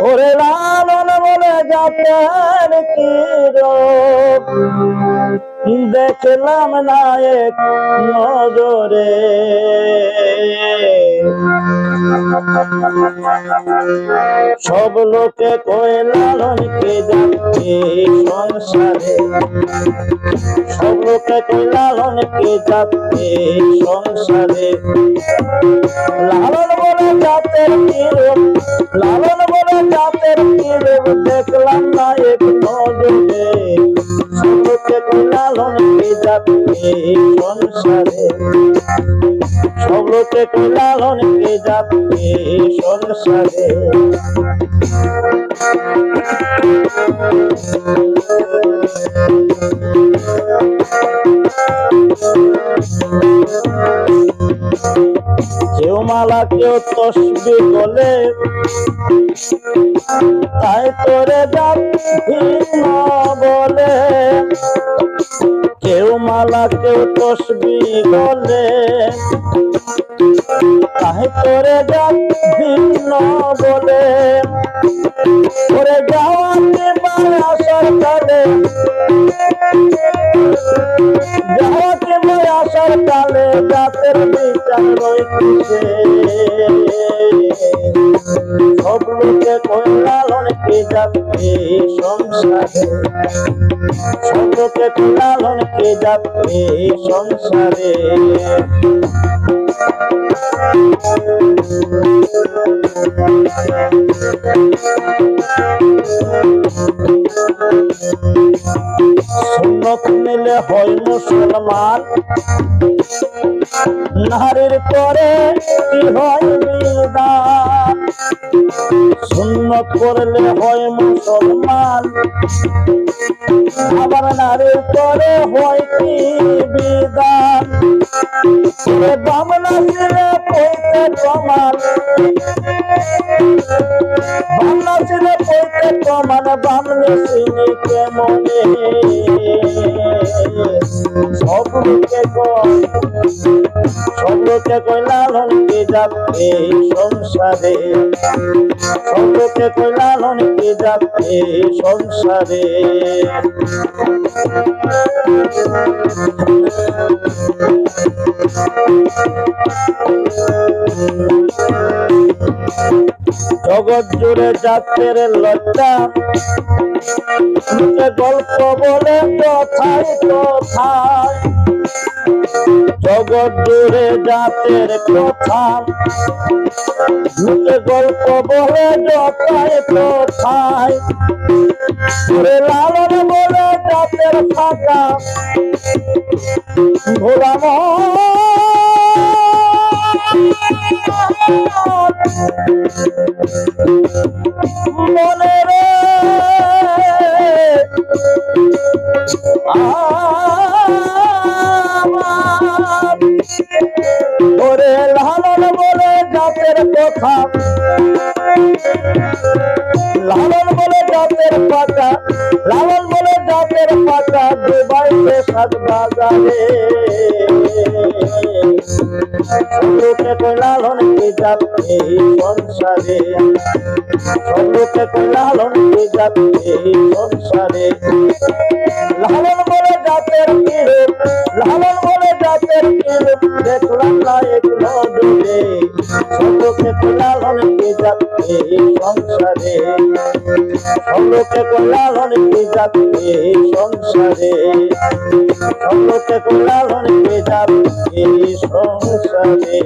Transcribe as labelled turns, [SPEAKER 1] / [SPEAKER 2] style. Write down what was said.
[SPEAKER 1] ওরে লালন বলে জাতের কি রূপ দেখলাম না এক নজরে। সব লোকে কয় লালন কে যাচ্ছে সংসারে, সব লোকে কয় লালন কে যাচ্ছে সংসারে। লালন বলে জাতের কি রূপ, লালন বলে জাতের কি রূপ দেখলাম না এক নজরে। সব লোকে কয় লালন কে যাচ্ছে সংসারে, সব লোকে কয় লালন কে যাচ্ছে সংসারে। কেউ মালা কেউ তসবি বলে তাই তোরে জাত ভিন্ন বলে। কেউ মালা কেউ তসবি বলে তাই তোরে জাত ভিন্ন বলে। ওরে যাওয়াতে মায়া সরকারে, যাওয়াতে মায়া সরকারে জাতের বিচার রইছে। সব লোকে কয় লালন কে যাচ্ছে সংসারে, সব লোকে কয় লালন কে যাচ্ছে সংসারে। সুন্নত নিলে হয় মুসলমান, নারীর পরে কি হয় বিধান। সুন্নত করলে হয় মুসলমান, আবার নারীর পরে হয় কি বিধান। বামনা ছিলে পৈতে প্রমাণ, বামনা ছিলে পৈতে প্রমাণ, বামনি চিনি কেমনে। সব লোকে কয়, সব লোকে কয় লালন কে যাচ্ছে সংসারে, সব লোকে কয় লালন কে যাচ্ছে সংসারে। জগৎ জুড়ে জাতের লজ্জা, গল্প বলে কথায় কথায়। জগৎ জুড়ে জাতের কথা, গল্প বলে কথায় কথায়। লালন বলে জাতের ফাঁকা ভোলাম মনে রে। ওরে লালন বলে জাতের কথা, লালন বলে জাতের পাতা, লালন বলে জাতের পাতা ডুবাইতে সাত বাজারে। সব লোকে কয় লালন কে যাচ্ছে সংসারে, সব লোকে কয় লালন কে যাচ্ছে সংসারে। লালন বলে জাতের কি রূপ, লালন বলে জাতের কি রূপ দেখলাম না এক নজরে। সব লোকে কয় লালন কে যাচ্ছে সংসারে, সব লোকে কয় লালন কে যাচ্ছে সংসারে, সব লোকে কয় লালন কে যাচ্ছে সংসারে।